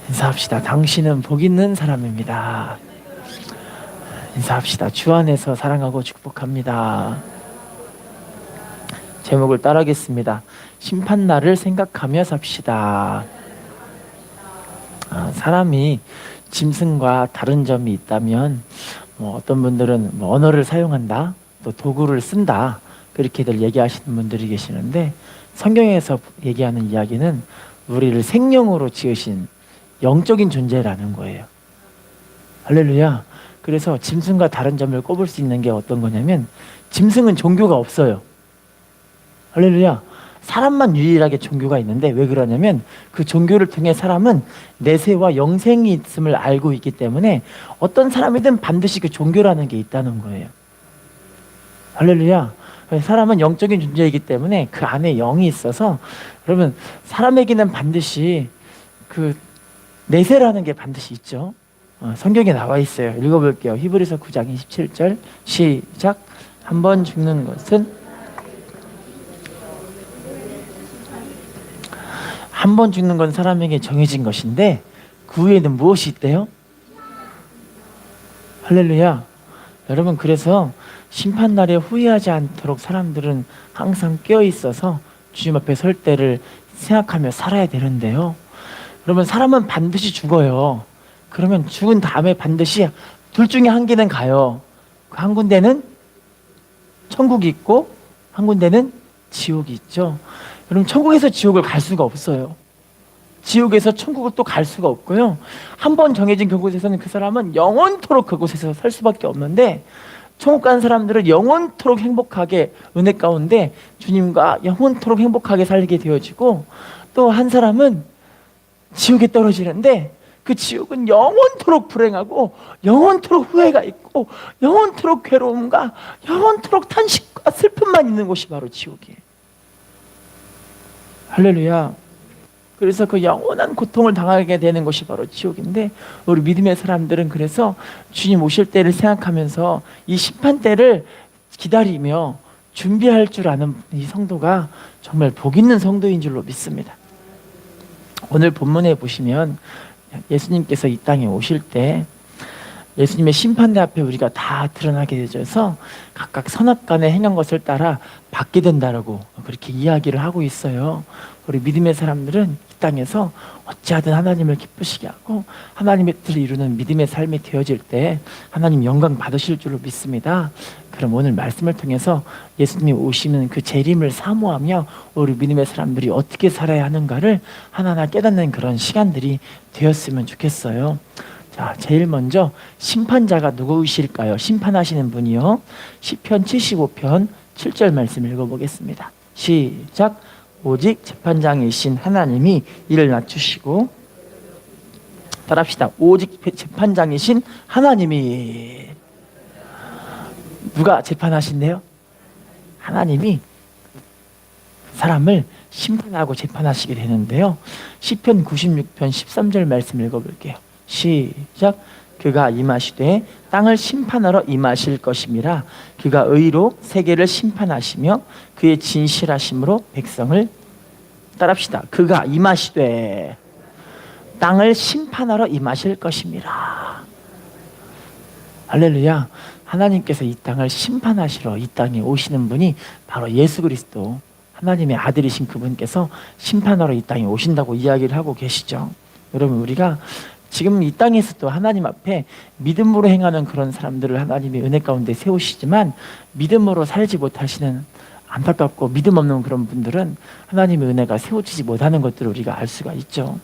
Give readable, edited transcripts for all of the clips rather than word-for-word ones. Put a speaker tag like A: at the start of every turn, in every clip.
A: 인사합시다. 당신은 복 있는 사람입니다. 인사합시다. 주 안에서 사랑하고 축복합니다. 제목을 따라하겠습니다. 심판날을 생각하며 삽시다. 사람이 짐승과 다른 점이 있다면 어떤 분들은 언어를 사용한다, 또 도구를 쓴다, 그렇게들 얘기하시는 분들이 계시는데, 성경에서 얘기하는 이야기는 우리를 생명으로 지으신 영적인 존재라는 거예요. 할렐루야. 그래서 짐승과 다른 점을 꼽을 수 있는 게 어떤 거냐면, 짐승은 종교가 없어요. 할렐루야. 사람만 유일하게 종교가 있는데, 왜 그러냐면 그 종교를 통해 사람은 내세와 영생이 있음을 알고 있기 때문에 어떤 사람이든 반드시 그 종교라는 게 있다는 거예요. 할렐루야. 사람은 영적인 존재이기 때문에 그 안에 영이 있어서, 여러분, 사람에게는 반드시 그 내세라는 게 반드시 있죠. 성경에 나와 있어요. 읽어볼게요. 히브리서 9장 27절 시작. 한 번 죽는 것은 한 번 죽는 건 사람에게 정해진 것인데 그 후에는 무엇이 있대요? 할렐루야. 여러분, 그래서 심판날에 후회하지 않도록 사람들은 항상 깨어있어서 주님 앞에 설 때를 생각하며 살아야 되는데요, 여러분, 사람은 반드시 죽어요. 그러면 죽은 다음에 반드시 둘 중에 한 개는 가요. 한 군데는 천국이 있고 한 군데는 지옥이 있죠. 여러분, 천국에서 지옥을 갈 수가 없어요. 지옥에서 천국을 또 갈 수가 없고요. 한 번 정해진 그곳에서는 그 사람은 영원토록 그곳에서 살 수밖에 없는데, 천국 간 사람들은 영원토록 행복하게 은혜 가운데 주님과 영원토록 행복하게 살게 되어지고, 또 한 사람은 지옥에 떨어지는데 그 지옥은 영원토록 불행하고 영원토록 후회가 있고 영원토록 괴로움과 영원토록 탄식과 슬픔만 있는 곳이 바로 지옥이에요. 할렐루야. 그래서 그 영원한 고통을 당하게 되는 것이 바로 지옥인데, 우리 믿음의 사람들은 그래서 주님 오실 때를 생각하면서 이 심판 때를 기다리며 준비할 줄 아는 이 성도가 정말 복 있는 성도인 줄로 믿습니다. 오늘 본문에 보시면 예수님께서 이 땅에 오실 때 예수님의 심판대 앞에 우리가 다 드러나게 되어서 각각 선악간에 행한 것을 따라 받게 된다라고 그렇게 이야기를 하고 있어요. 우리 믿음의 사람들은 이 땅에서 어찌하든 하나님을 기쁘시게 하고 하나님의 뜻을 이루는 믿음의 삶이 되어질 때 하나님 영광 받으실 줄로 믿습니다. 그럼 오늘 말씀을 통해서 예수님이 오시는 그 재림을 사모하며 우리 믿음의 사람들이 어떻게 살아야 하는가를 하나하나 깨닫는 그런 시간들이 되었으면 좋겠어요. 자, 제일 먼저 심판자가 누구이실까요? 심판하시는 분이요. 시편 75편 7절 말씀 읽어보겠습니다. 시작. 오직 재판장이신 하나님이 이를 낮추시고, 따라합시다. 오직 재판장이신 하나님이. 누가 재판하신대요? 하나님이 사람을 심판하고 재판하시게 되는데요, 시편 96편 13절 말씀 읽어볼게요. 시작. 그가 임하시되 땅을 심판하러 임하실 것임이라. 그가 의로 세계를 심판하시며 그의 진실하심으로 백성을. 따라합시다. 그가 임하시되 땅을 심판하러 임하실 것임이라. 할렐루야. 하나님께서 이 땅을 심판하시러 이 땅에 오시는 분이 바로 예수 그리스도, 하나님의 아들이신 그분께서 심판하러 이 땅에 오신다고 이야기를 하고 계시죠. 여러분, 우리가 지금 이 땅에서도 하나님 앞에 믿음으로 행하는 그런 사람들을 하나님이 은혜 가운데 세우시지만, 믿음으로 살지 못하시는, 안타깝고 믿음 없는 그런 분들은 하나님의 은혜가 세워지지 못하는 것들을 우리가 알 수가 있죠.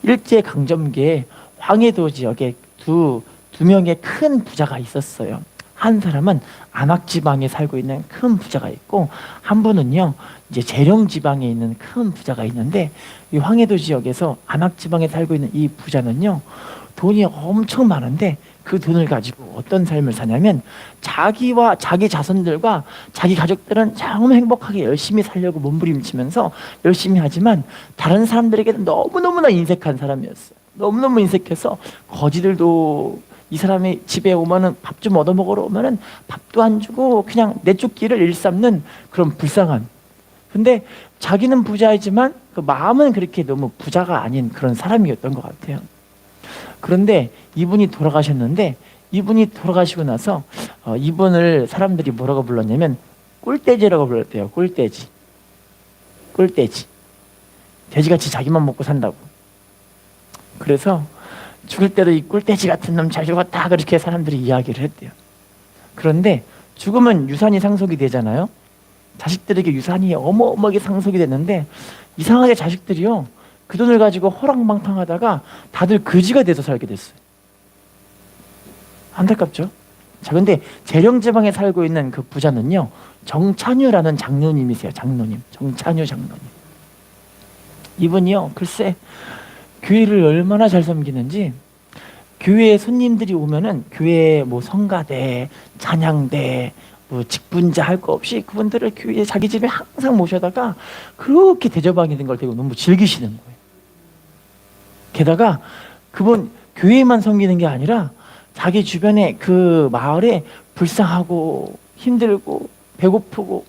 A: 일제강점기에 황해도 지역에 두 명의 큰 부자가 있었어요. 한 사람은 안악지방에 살고 있는 큰 부자가 있고, 한 분은요 이제 재령지방에 있는 큰 부자가 있는데, 이 황해도 지역에서 안악지방에 살고 있는 이 부자는요 돈이 엄청 많은데 그 돈을 가지고 어떤 삶을 사냐면, 자기와 자기 자손들과 자기 가족들은 정말 행복하게 열심히 살려고 몸부림치면서 열심히 하지만 다른 사람들에게는 너무너무나 인색한 사람이었어요. 너무너무 인색해서 거지들도 이 사람이 집에 오면은 밥 좀 얻어 먹으러 오면은 밥도 안 주고 그냥 내쫓기를 일삼는 그런 불쌍한. 근데 자기는 부자이지만 그 마음은 그렇게 너무 부자가 아닌 그런 사람이었던 것 같아요. 그런데 이분이 돌아가셨는데, 이분이 돌아가시고 나서 이분을 사람들이 뭐라고 불렀냐면 꿀돼지라고 불렀대요. 꿀돼지. 꿀돼지. 돼지같이 자기만 먹고 산다고. 그래서 죽을 때도 이 꿀돼지 같은 놈 잘 죽었다, 그렇게 사람들이 이야기를 했대요. 그런데 죽으면 유산이 상속이 되잖아요. 자식들에게 유산이 어마어마하게 상속이 됐는데, 이상하게 자식들이요, 그 돈을 가지고 호랑방탕하다가 다들 거지가 돼서 살게 됐어요. 안타깝죠? 자, 근데 재령지방에 살고 있는 그 부자는요, 정찬유라는 장로님이세요. 장로님. 정찬유 장로님. 이분이요, 글쎄 교회를 얼마나 잘 섬기는지, 교회에 손님들이 오면은 교회에 뭐 성가대, 찬양대, 뭐 직분자 할 거 없이 그분들을 교회 자기 집에 항상 모셔다가 그렇게 대접하게 된 걸 되게 너무 즐기시는 거예요. 게다가 그분 교회만 섬기는 게 아니라 자기 주변에 그 마을에 불쌍하고 힘들고 배고프고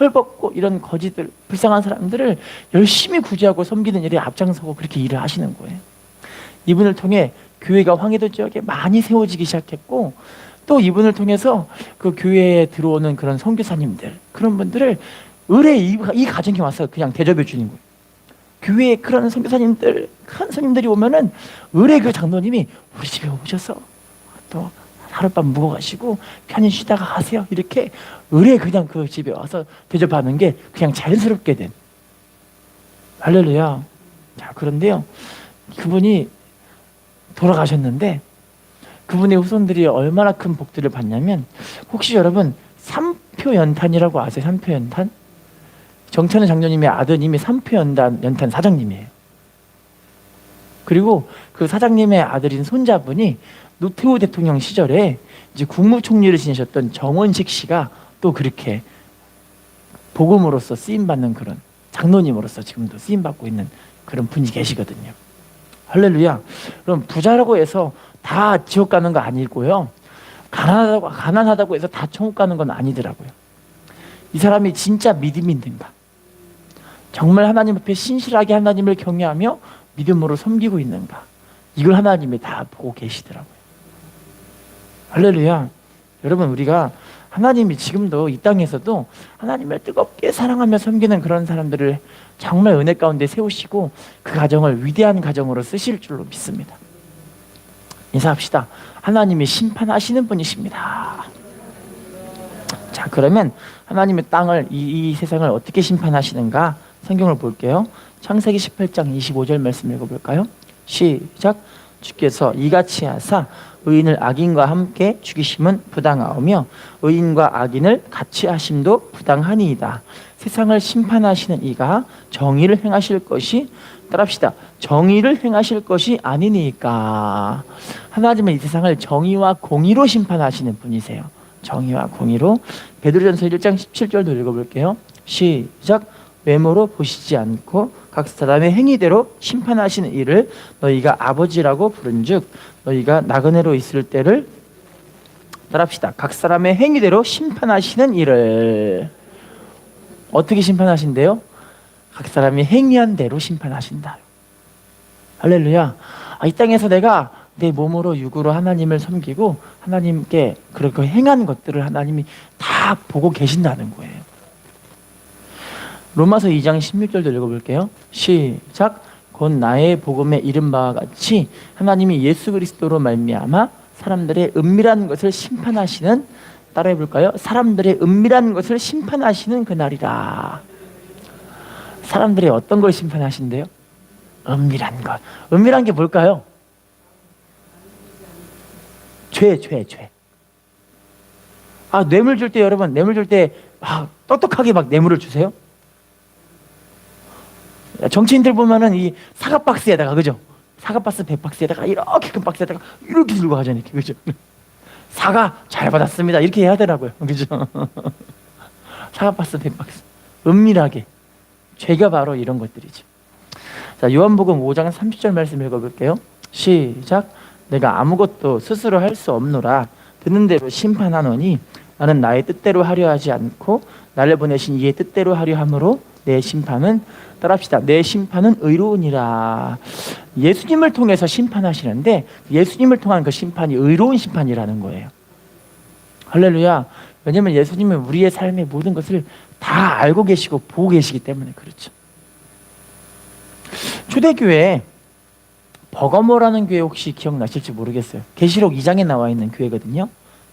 A: 헐벗고 이런 거지들, 불쌍한 사람들을 열심히 구제하고 섬기는 일에 앞장서고 그렇게 일을 하시는 거예요. 이분을 통해 교회가 황해도 지역에 많이 세워지기 시작했고, 또 이분을 통해서 그 교회에 들어오는 그런 선교사님들, 그런 분들을 의뢰 이 가정에 와서 그냥 대접해 주는 거예요. 교회에 그런 선교사님들, 큰 스님들이 오면은 의뢰 그 장로님이 우리 집에 오셔서 또 하룻밤 묵어가시고 편히 쉬다가 가세요, 이렇게 의뢰 그냥 그 집에 와서 대접하는 게 그냥 자연스럽게 된. 할렐루야. 자, 그런데요, 그분이 돌아가셨는데 그분의 후손들이 얼마나 큰 복들을 받냐면, 혹시 여러분 삼표연탄이라고 아세요? 삼표연탄? 정찬우 장로님의 아드님이 삼표연탄 사장님이에요. 그리고 그 사장님의 아들인 손자분이 노태우 대통령 시절에 이제 국무총리를 지내셨던 정원식 씨가 또 그렇게 복음으로서 쓰임받는 그런 장로님으로서 지금도 쓰임받고 있는 그런 분이 계시거든요. 할렐루야. 그럼 부자라고 해서 다 지옥 가는 거 아니고요, 가난하다고 해서 다 천국 가는 건 아니더라고요. 이 사람이 진짜 믿음이 있는가, 정말 하나님 앞에 신실하게 하나님을 경외하며 믿음으로 섬기고 있는가, 이걸 하나님이 다 보고 계시더라고요. 할렐루야. 여러분, 우리가 하나님이 지금도 이 땅에서도 하나님을 뜨겁게 사랑하며 섬기는 그런 사람들을 정말 은혜 가운데 세우시고 그 가정을 위대한 가정으로 쓰실 줄로 믿습니다. 인사합시다. 하나님이 심판하시는 분이십니다. 자, 그러면 하나님의 땅을, 이 세상을 어떻게 심판하시는가 성경을 볼게요. 창세기 18장 25절 말씀 읽어볼까요? 시작. 주께서 이같이 하사 의인을 악인과 함께 죽이심은 부당하오며 의인과 악인을 같이 하심도 부당하니이다. 세상을 심판하시는 이가 정의를 행하실 것이, 따라합시다, 정의를 행하실 것이 아니니까. 하나님은 이 세상을 정의와 공의로 심판하시는 분이세요. 정의와 공의로. 베드로전서 1장 17절도 읽어볼게요. 시작. 외모로 보시지 않고 각 사람의 행위대로 심판하시는 이를 너희가 아버지라고 부른즉 너희가 나그네로 있을 때를, 따라합시다, 각 사람의 행위대로 심판하시는 이를. 어떻게 심판하신대요? 각 사람이 행위한 대로 심판하신다. 할렐루야. 이 땅에서 내가 내 몸으로 육으로 하나님을 섬기고 하나님께 그렇게 행한 것들을 하나님이 다 보고 계신다는 거예요. 로마서 2장 16절도 읽어볼게요. 시작. 곧 나의 복음에 이른 바와 같이 하나님이 예수 그리스도로 말미암아 사람들의 은밀한 것을 심판하시는, 따라해볼까요? 사람들의 은밀한 것을 심판하시는 그날이라. 사람들의 어떤 걸 심판하신대요? 은밀한 것. 은밀한 게 뭘까요? 죄. 뇌물 줄 때, 여러분, 뇌물 줄 때 똑똑하게 막 뇌물을 주세요? 정치인들 보면은 이 사과 박스에다가, 그죠? 사과 박스 100박스에다가 이렇게 큰 박스에다가 이렇게 들고 가잖아요, 그죠? 사과 잘 받았습니다, 이렇게 해야 되라고요, 그죠? 사과 박스 100박스. 은밀하게. 죄가 바로 이런 것들이죠. 자, 요한복음 5장 30절 말씀 읽어볼게요. 시작. 내가 아무것도 스스로 할 수 없노라. 듣는 대로 심판하노니 나는 나의 뜻대로 하려 하지 않고 나를 보내신 이의 뜻대로 하려 함으로 내 심판은 따라합시다. 내 심판은 의로우니라. 예수님을 통해서 심판하시는데 예수님을 통한 그 심판이 의로운 심판이라는 거예요. 할렐루야. 왜냐하면 예수님은 우리의 삶의 모든 것을 다 알고 계시고 보고 계시기 때문에 그렇죠. 초대교회 버거모라는 교회 혹시 기억나실지 모르겠어요. 계시록 2장에 나와 있는 교회거든요.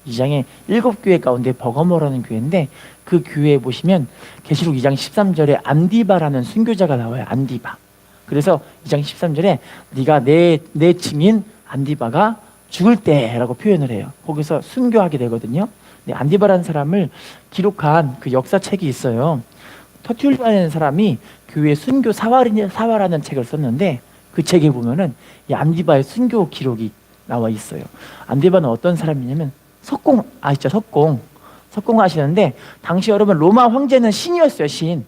A: 2장에 7교회 가운데 버거모라는 교회인데 그 교회에 보시면 계시록 2장 13절에 안디바라는 순교자가 나와요. 안디바. 그래서 2장 13절에 네가 내 증인 안디바가 죽을 때라고 표현을 해요. 거기서 순교하게 되거든요. 안디바라는 사람을 기록한 그 역사책이 있어요. 터툴리아라는 사람이 교회 순교 사화라는 책을 썼는데 그 책에 보면은 이 안디바의 순교 기록이 나와 있어요. 안디바는 어떤 사람이냐면 석공 아시죠? 석공 하시는데 당시 여러분 로마 황제는 신이었어요. 신.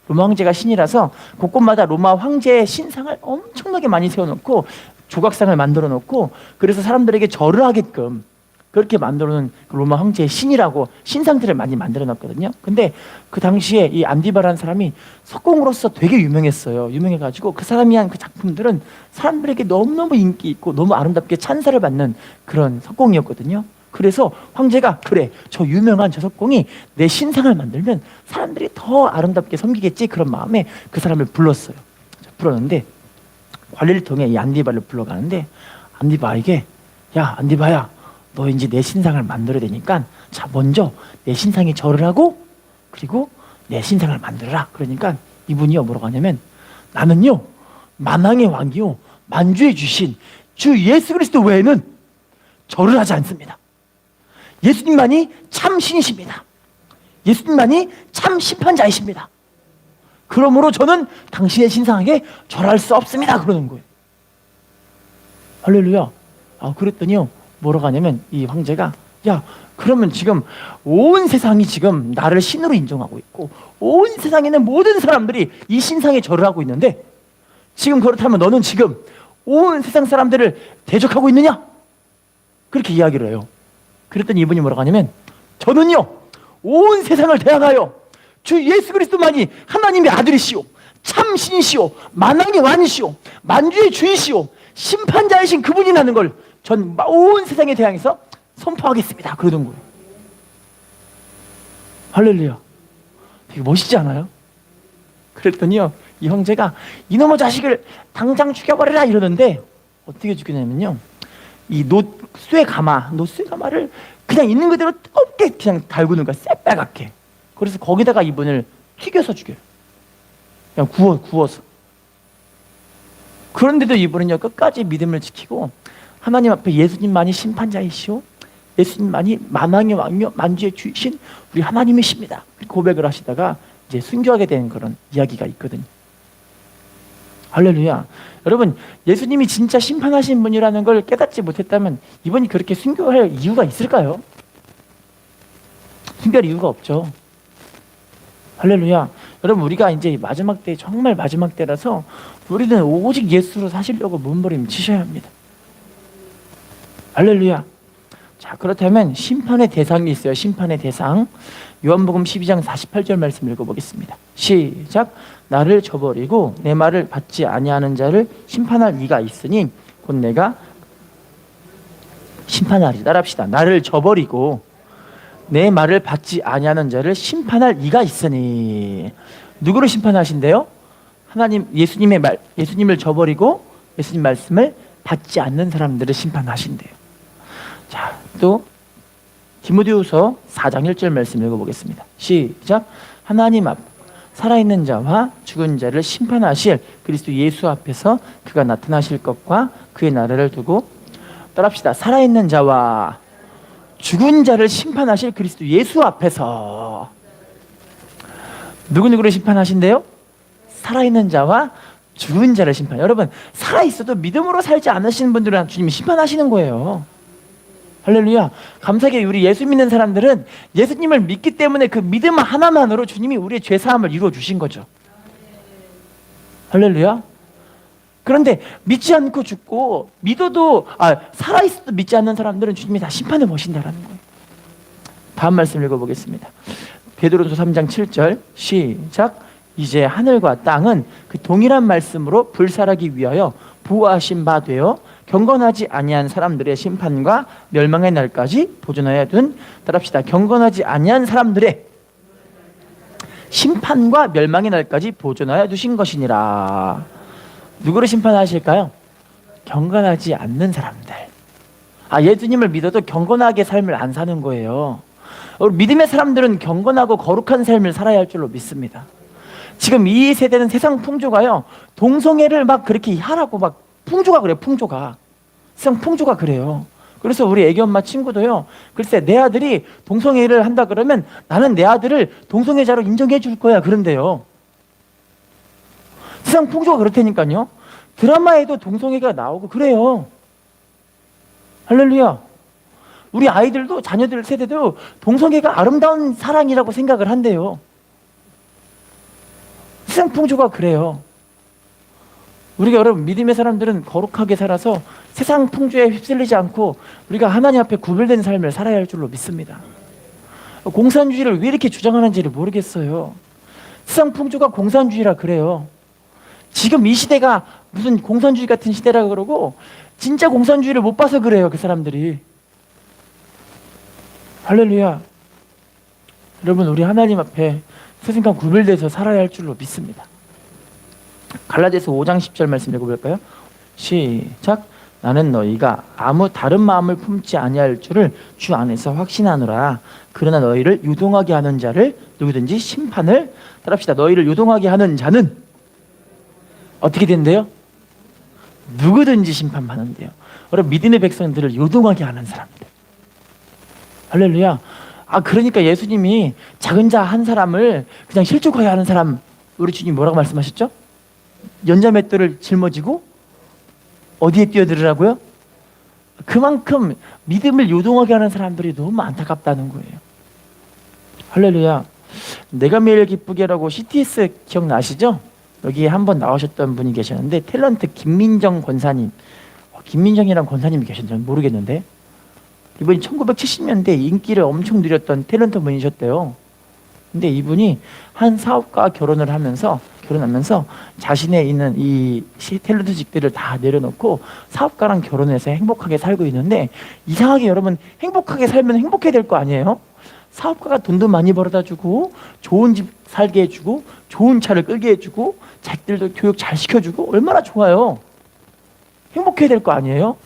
A: 로마 황제가 신이라서 곳곳마다 로마 황제의 신상을 엄청나게 많이 세워놓고 조각상을 만들어 놓고 그래서 사람들에게 절을 하게끔 그렇게 만들어 놓은 로마 황제의 신이라고 신상들을 많이 만들어 놨거든요. 근데 그 당시에 이 안디바라는 사람이 석공으로서 되게 유명했어요. 유명해가지고 그 사람이 한 그 작품들은 사람들에게 너무너무 인기 있고 너무 아름답게 찬사를 받는 그런 석공이었거든요. 그래서 황제가 그래 저 유명한 저 석공이 내 신상을 만들면 사람들이 더 아름답게 섬기겠지 그런 마음에 그 사람을 불렀어요. 불렀는데 관리를 통해 이 안디바를 불러가는데 안디바에게 야 안디바야 너 이제 내 신상을 만들어야 되니까 자 먼저 내 신상에 절을 하고 그리고 내 신상을 만들어라. 그러니까 이분이요 뭐라고 하냐면 나는요 만왕의 왕이요 만주의 주신 주 예수 그리스도 외에는 절을 하지 않습니다. 예수님만이 참 신이십니다. 예수님만이 참 심판자이십니다. 그러므로 저는 당신의 신상에게 절할 수 없습니다. 그러는 거예요. 할렐루야. 그랬더니요 뭐라고 하냐면 이 황제가 야 그러면 지금 온 세상이 지금 나를 신으로 인정하고 있고 온 세상에 있는 모든 사람들이 이 신상에 절을 하고 있는데 지금 그렇다면 너는 지금 온 세상 사람들을 대적하고 있느냐? 그렇게 이야기를 해요. 그랬더니 이분이 뭐라고 하냐면 저는요 온 세상을 대항하여 주 예수 그리스도만이 하나님의 아들이시오 참 신이시오 만왕의 왕이시오 만주의 주이시오 심판자이신 그분이라는 걸 전 온 세상에 대항해서 선포하겠습니다. 그러던 거예요. 할렐루야. 되게 멋있지 않아요? 그랬더니요 이 형제가 이놈의 자식을 당장 죽여버려라 이러는데 어떻게 죽이냐면요 이 노쇠 가마를 그냥 있는 그대로 뜨겁게 그냥 달구는 거야. 새빨갛게. 그래서 거기다가 이분을 튀겨서 죽여요. 그냥 구워서. 그런데도 이분은요 끝까지 믿음을 지키고 하나님 앞에 예수님만이 심판자이시오 예수님만이 만왕의 왕이요 만주의 주이신 우리 하나님이십니다 고백을 하시다가 이제 순교하게 된 그런 이야기가 있거든요. 할렐루야. 여러분 예수님이 진짜 심판하신 분이라는 걸 깨닫지 못했다면 이분이 그렇게 순교할 이유가 있을까요? 순교할 이유가 없죠. 할렐루야. 여러분 우리가 이제 마지막 때 정말 마지막 때라서 우리는 오직 예수로 사시려고 몸부림치셔야 합니다. 할렐루야. 자 그렇다면 심판의 대상이 있어요. 심판의 대상. 요한복음 12장 48절 말씀 읽어보겠습니다. 시작. 나를 저버리고 내 말을 받지 아니하는 자를 심판할 이가 있으니 곧 내가 심판하리. 따라합시다. 나를 저버리고 내 말을 받지 아니하는 자를 심판할 이가 있으니 누구를 심판하신대요? 하나님 예수님을 저버리고 예수님 말씀을 받지 않는 사람들을 심판하신대요. 자, 또 디모데후서 4장 1절 말씀 읽어보겠습니다. 시작. 하나님 앞 살아있는 자와 죽은 자를 심판하실 그리스도 예수 앞에서 그가 나타나실 것과 그의 나라를 두고 따라합시다. 살아있는 자와 죽은 자를 심판하실 그리스도 예수 앞에서 누구누구를 심판하신대요? 살아있는 자와 죽은 자를 심판. 여러분 살아있어도 믿음으로 살지 않으시는 분들은 주님이 심판하시는 거예요. 할렐루야. 감사하게 우리 예수 믿는 사람들은 예수님을 믿기 때문에 그 믿음 하나만으로 주님이 우리의 죄사함을 이루어 주신 거죠. 할렐루야. 그런데 믿지 않고 죽고 믿어도 살아있어도 믿지 않는 사람들은 주님이 다 심판을 보신다라는 거예요. 다음 말씀 읽어보겠습니다. 베드로전서 3장 7절 시작. 이제 하늘과 땅은 그 동일한 말씀으로 불살하기 위하여 부하신 바 되어 경건하지 아니한 사람들의 심판과 멸망의 날까지 보존하여 둔, 따라합시다. 경건하지 아니한 사람들의 심판과 멸망의 날까지 보존하여 두신 것이니라. 누구를 심판하실까요? 경건하지 않는 사람들. 예수님을 믿어도 경건하게 삶을 안 사는 거예요. 믿음의 사람들은 경건하고 거룩한 삶을 살아야 할 줄로 믿습니다. 지금 이 세대는 세상 풍조가요, 동성애를 막 그렇게 하라고 막 풍조가 그래요. 풍조가, 세상 풍조가 그래요. 그래서 우리 애기 엄마 친구도요, 글쎄 내 아들이 동성애를 한다 그러면 나는 내 아들을 동성애자로 인정해 줄 거야 그런데요. 세상 풍조가 그렇다니까요. 드라마에도 동성애가 나오고 그래요. 할렐루야. 우리 아이들도, 자녀들 세대도 동성애가 아름다운 사랑이라고 생각을 한대요. 세상 풍조가 그래요. 우리가 여러분 믿음의 사람들은 거룩하게 살아서 세상 풍조에 휩쓸리지 않고 우리가 하나님 앞에 구별된 삶을 살아야 할 줄로 믿습니다. 공산주의를 왜 이렇게 주장하는지를 모르겠어요. 세상 풍조가 공산주의라 그래요. 지금 이 시대가 무슨 공산주의 같은 시대라 그러고 진짜 공산주의를 못 봐서 그래요. 그 사람들이. 할렐루야. 여러분 우리 하나님 앞에 세상과 구별돼서 살아야 할 줄로 믿습니다. 갈라디아서 5장 10절 말씀 읽어볼까요? 시작. 나는 너희가 아무 다른 마음을 품지 아니할 줄을 주 안에서 확신하노라. 그러나 너희를 유동하게 하는 자를 누구든지 심판을, 따라합시다. 너희를 유동하게 하는 자는 어떻게 된대요? 누구든지 심판받는데요. 여러분 믿음의 백성들을 유동하게 하는 사람들. 할렐루야. 그러니까 예수님이 작은 자 한 사람을 그냥 실족하게 하는 사람, 우리 주님 뭐라고 말씀하셨죠? 연자맷돌을 짊어지고 어디에 뛰어들으라고요? 그만큼 믿음을 요동하게 하는 사람들이 너무 안타깝다는 거예요. 할렐루야. 내가 매일 기쁘게라고 CTS 기억나시죠? 여기 한번 나오셨던 분이 계셨는데 탤런트 김민정 권사님, 김민정이란 권사님이 계셨는지 모르겠는데 이분이 1970년대 인기를 엄청 누렸던 탤런트 분이셨대요. 근데 이분이 한 사업가와 결혼하면서 자신의 있는 이 탤런트직들을 다 내려놓고 사업가랑 결혼해서 행복하게 살고 있는데, 이상하게 여러분 행복하게 살면 행복해야 될 거 아니에요? 사업가가 돈도 많이 벌어다 주고 좋은 집 살게 해주고 좋은 차를 끌게 해주고 자식들도 교육 잘 시켜주고 얼마나 좋아요. 행복해야 될 거 아니에요?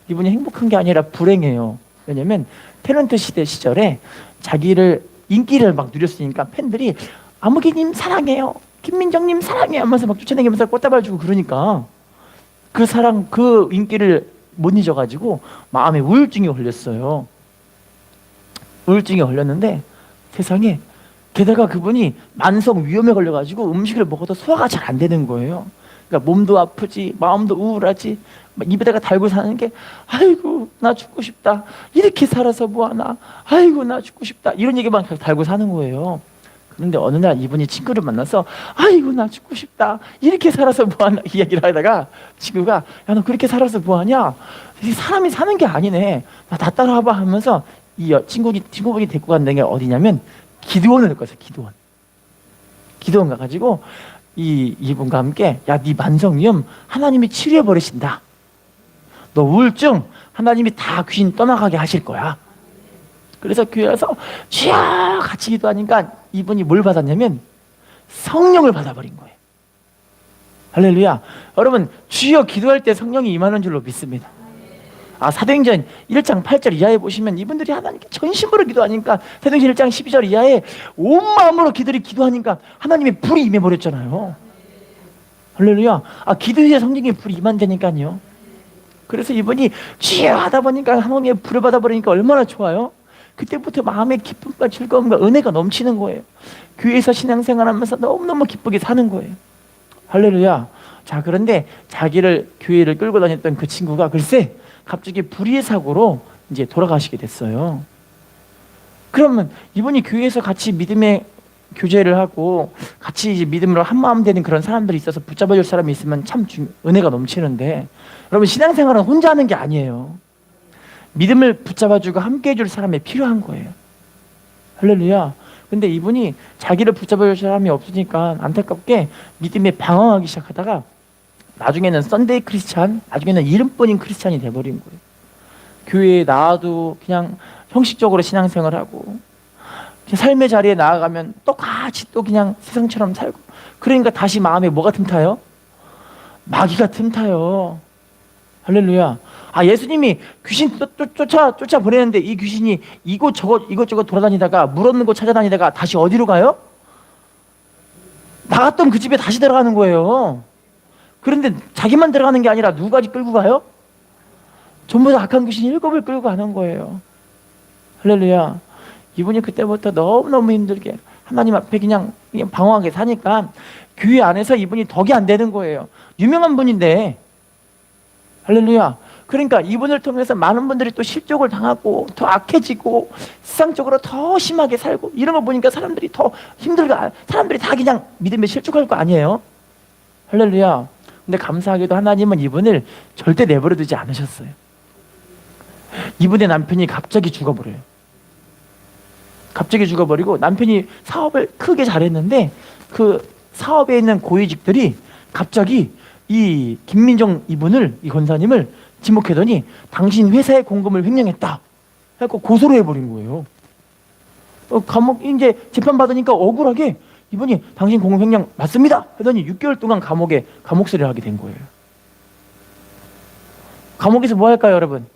A: 이분이 행복한 게 아니라 불행해요. 왜냐면 탤런트 시절에 자기를 인기를 막 누렸으니까 팬들이 아무개님 사랑해요, 김민정님 사랑해요 하면서 막 쫓아다니면서 꽃다발 주고 그러니까 그 사랑, 그 인기를 못 잊어가지고 마음에 우울증이 걸렸어요. 우울증이 걸렸는데 세상에, 게다가 그분이 만성 위염에 걸려가지고 음식을 먹어도 소화가 잘 안 되는 거예요. 그러니까 몸도 아프지 마음도 우울하지, 입에다가 달고 사는 게 아이고 나 죽고 싶다, 이렇게 살아서 뭐하나, 아이고 나 죽고 싶다, 이런 얘기만 달고 사는 거예요. 그런데 어느 날 이분이 친구를 만나서 아이고 나 죽고 싶다, 이렇게 살아서 뭐하나 이야기를 하다가 친구가 야 너 그렇게 살아서 뭐하냐, 사람이 사는 게 아니네, 나 따라와봐 하면서 이 친구분이 데리고 간 데가 어디냐면 기도원을 데리고 갔어요. 기도원 가가지고 이분과 함께 야 네 만성위험 하나님이 치료해 버리신다, 너 우울증 하나님이 다 귀신 떠나가게 하실 거야. 그래서 교회 와서 주여 같이 기도하니까 이분이 뭘 받았냐면 성령을 받아버린 거예요. 할렐루야. 여러분 주여 기도할 때 성령이 임하는 줄로 믿습니다. 사도행전 1장 8절 이하에 보시면 이분들이 하나님께 전심으로 기도하니까, 사도행전 1장 12절 이하에 온 마음으로 기도하니까 하나님의 불이 임해버렸잖아요. 할렐루야. 기도에 성령의 불이 임한다니까요. 그래서 이분이 주여 하다 보니까 하나님의 불을 받아버리니까 얼마나 좋아요. 그때부터 마음의 기쁨과 즐거움과 은혜가 넘치는 거예요. 교회에서 신앙생활하면서 너무너무 기쁘게 사는 거예요. 할렐루야. 자, 그런데 자기를 교회를 끌고 다녔던 그 친구가 글쎄 갑자기 불의의 사고로 이제 돌아가시게 됐어요. 그러면 이분이 교회에서 같이 믿음의 교제를 하고 같이 이제 믿음으로 한마음 되는 그런 사람들이 있어서 붙잡아줄 사람이 있으면 참 은혜가 넘치는데, 여러분 신앙생활은 혼자 하는 게 아니에요. 믿음을 붙잡아주고 함께 해줄 사람이 필요한 거예요. 할렐루야. 근데 이분이 자기를 붙잡을 사람이 없으니까 안타깝게 믿음에 방황하기 시작하다가 나중에는 썬데이 크리스찬, 나중에는 이름뿐인 크리스찬이 돼버린 거예요. 교회에 나와도 그냥 형식적으로 신앙생활하고 삶의 자리에 나아가면 똑같이 또 그냥 세상처럼 살고, 그러니까 다시 마음에 뭐가 틈타요? 마귀가 틈타요. 할렐루야. 예수님이 귀신 쫓아 보내는데 이 귀신이 이것저것 돌아다니다가 물 없는 곳 찾아다니다가 다시 어디로 가요? 나갔던 그 집에 다시 들어가는 거예요. 그런데 자기만 들어가는 게 아니라 누구까지 끌고 가요? 전부 다 악한 귀신 7을 끌고 가는 거예요. 할렐루야. 이분이 그때부터 너무너무 힘들게 하나님 앞에 그냥 방황하게 사니까 교회 안에서 이분이 덕이 안 되는 거예요. 유명한 분인데. 할렐루야. 그러니까 이분을 통해서 많은 분들이 또 실족을 당하고 더 악해지고 세상적으로 더 심하게 살고, 이런 거 보니까 사람들이 더 힘들고, 사람들이 다 그냥 믿음에 실족할 거 아니에요. 할렐루야. 근데 감사하게도 하나님은 이분을 절대 내버려 두지 않으셨어요. 이분의 남편이 갑자기 죽어버려요. 갑자기 죽어버리고, 남편이 사업을 크게 잘했는데 그 사업에 있는 고위직들이 갑자기 이 김민정 이분을, 이 권사님을 지목하더니 당신 회사의 공금을 횡령했다 해갖고 고소를 해버린 거예요. 감옥 이제 재판 받으니까 억울하게 이분이 당신 공금 횡령 맞습니다 하더니 6개월 동안 감옥살이를 하게 된 거예요. 감옥에서 뭐 할까요, 여러분?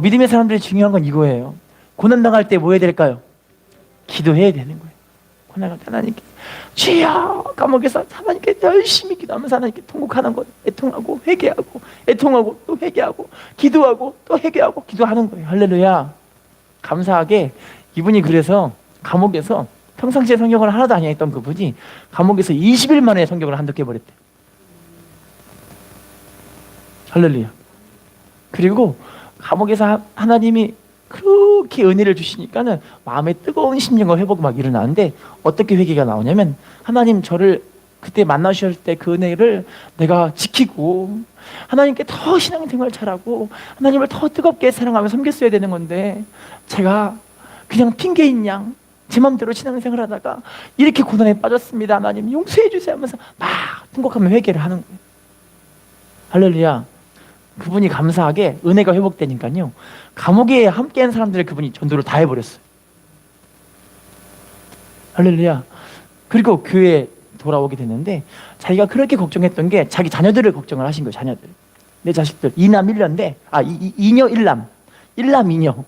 A: 믿음의 사람들이 중요한 건 이거예요. 고난 당할 때 뭐 해야 될까요? 기도해야 되는 거예요. 고난 당할 때 하나님께 주여, 감옥에서 하나님께 열심히 기도하면서 하나님께 통곡하는 것, 애통하고 회개하고 애통하고 또 회개하고 기도하고 또 회개하고 기도하는 거예요. 할렐루야. 감사하게 이분이 그래서 감옥에서 평상시에 성경을 하나도 안 했던 그분이 감옥에서 20일 만에 성경을 한독해 버렸대. 할렐루야. 그리고 감옥에서 하나님이 그렇게 은혜를 주시니까는 마음에 뜨거운 심령과 회복이 막 일어나는데, 어떻게 회개가 나오냐면, 하나님 저를 그때 만나주실 때 그 은혜를 내가 지키고 하나님께 더 신앙생활 잘하고 하나님을 더 뜨겁게 사랑하며 섬겼어야 되는 건데, 제가 그냥 핑계인 양 제 맘대로 신앙생활 하다가 이렇게 고난에 빠졌습니다. 하나님 용서해 주세요 하면서 막 통곡하며 회개를 하는 거예요. 할렐루야. 그분이 감사하게 은혜가 회복되니까요, 감옥에 함께한 사람들을 그분이 전도를 다 해버렸어요. 할렐루야. 그리고 교회에 돌아오게 됐는데, 자기가 그렇게 걱정했던 게 자기 자녀들을 걱정을 하신 거예요. 자녀들, 내 자식들. 2남 1녀인데 이녀 1남 2녀,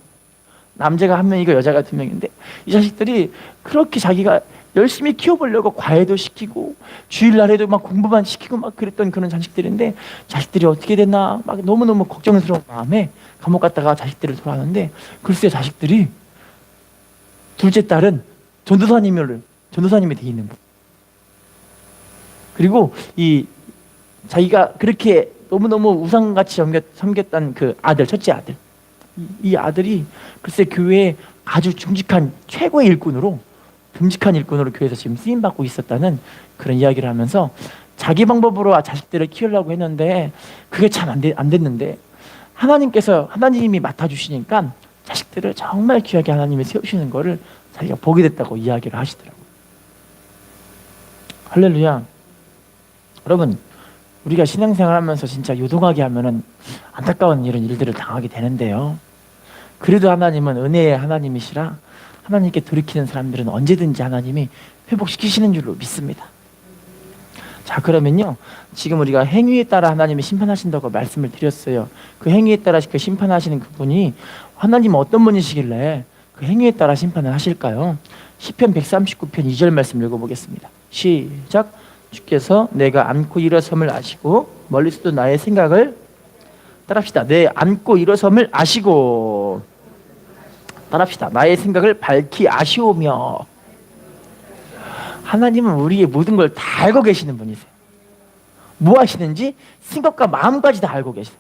A: 남자가 1명이고 여자가 2명인데 이 자식들이 그렇게 자기가 열심히 키워보려고 과외도 시키고 주일날에도 막 공부만 시키고 막 그랬던 그런 자식들인데, 자식들이 어떻게 됐나 막 너무너무 걱정스러운 마음에 감옥 갔다가 자식들을 돌아왔는데, 글쎄 자식들이 둘째 딸은 전도사님이 돼 있는 거예요. 그리고 이 자기가 그렇게 너무너무 우상같이 섬겼던 그 아들, 첫째 아들, 이 아들이 글쎄 교회에 아주 듬직한 최고의 일꾼으로 교회에서 지금 쓰임받고 있었다는 그런 이야기를 하면서, 자기 방법으로 자식들을 키우려고 했는데 그게 참 안 됐는데 하나님이 맡아주시니까 자식들을 정말 귀하게 하나님이 세우시는 거를 자기가 보게 됐다고 이야기를 하시더라고요. 할렐루야. 여러분, 우리가 신앙생활 하면서 진짜 요동하게 하면은 안타까운 이런 일들을 당하게 되는데요, 그래도 하나님은 은혜의 하나님이시라 하나님께 돌이키는 사람들은 언제든지 하나님이 회복시키시는 줄로 믿습니다. 자, 그러면요, 지금 우리가 행위에 따라 하나님이 심판하신다고 말씀을 드렸어요. 그 행위에 따라 그 심판하시는 그분이 하나님은 어떤 분이시길래 그 행위에 따라 심판을 하실까요? 시편 139편 2절 말씀 읽어보겠습니다. 시작. 주께서 내가 앉고 일어섬을 아시고 멀리서도 나의 생각을, 따라합시다. 내 앉고 일어섬을 아시고, 따라합시다. 나의 생각을 밝히 아시오며. 하나님은 우리의 모든 걸 다 알고 계시는 분이세요. 뭐 하시는지 생각과 마음까지 다 알고 계세요.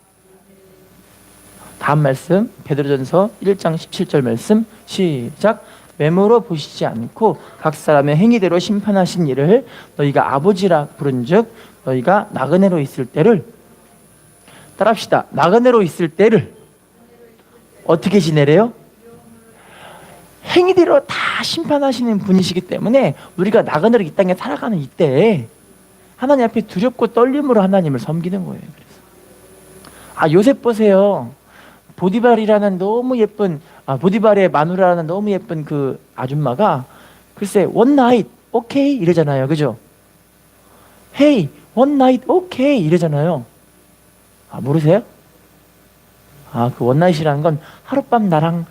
A: 다음 말씀, 베드로전서 1장 17절 말씀 시작. 외모로 보시지 않고 각 사람의 행위대로 심판하신 이를 너희가 아버지라 부른즉 너희가 나그네로 있을 때를, 따라합시다. 나그네로 있을 때를 어떻게 지내래요? 행위대로 다 심판하시는 분이시기 때문에 우리가 나그네로 이 땅에 살아가는 이때 하나님 앞에 두렵고 떨림으로 하나님을 섬기는 거예요. 그래서 요셉 보세요. 보디발이라는 너무 예쁜 보디발의 마누라라는 너무 예쁜 그 아줌마가 글쎄 one night 오케이 이러잖아요. 그죠? Hey one night 오케이 이러잖아요. 모르세요? 그 원나잇이라는 건 하룻밤 나랑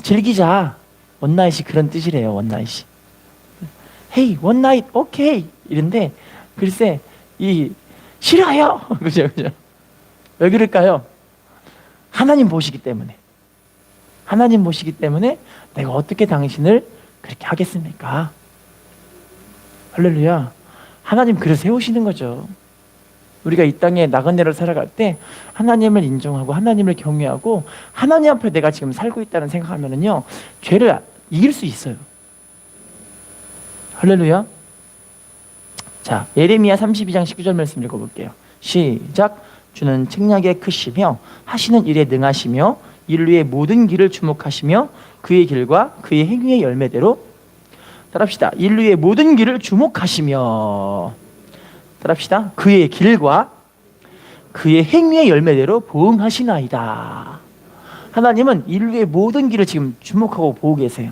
A: 즐기자. 원나잇이 그런 뜻이래요. 원나잇이. Hey one night 오케이 이런데 글쎄 싫어요. 그죠? 왜 그럴까요? 하나님 보시기 때문에. 하나님 보시기 때문에 내가 어떻게 당신을 그렇게 하겠습니까? 할렐루야. 하나님 그래 세우시는 거죠. 우리가 이 땅에 나그네로 살아갈 때 하나님을 인정하고 하나님을 경외하고 하나님 앞에 내가 지금 살고 있다는 생각하면은요, 죄를 이길 수 있어요. 할렐루야. 자, 예레미야 32장 19절 말씀 읽어볼게요. 시작. 주는 책략에 크시며 하시는 일에 능하시며 인류의 모든 길을 주목하시며 그의 길과 그의 행위의 열매대로 따라합시다. 인류의 모든 길을 주목하시며 따라합시다. 그의 길과 그의 행위의 열매대로 보응하시나이다. 하나님은 인류의 모든 길을 지금 주목하고 보고 계세요.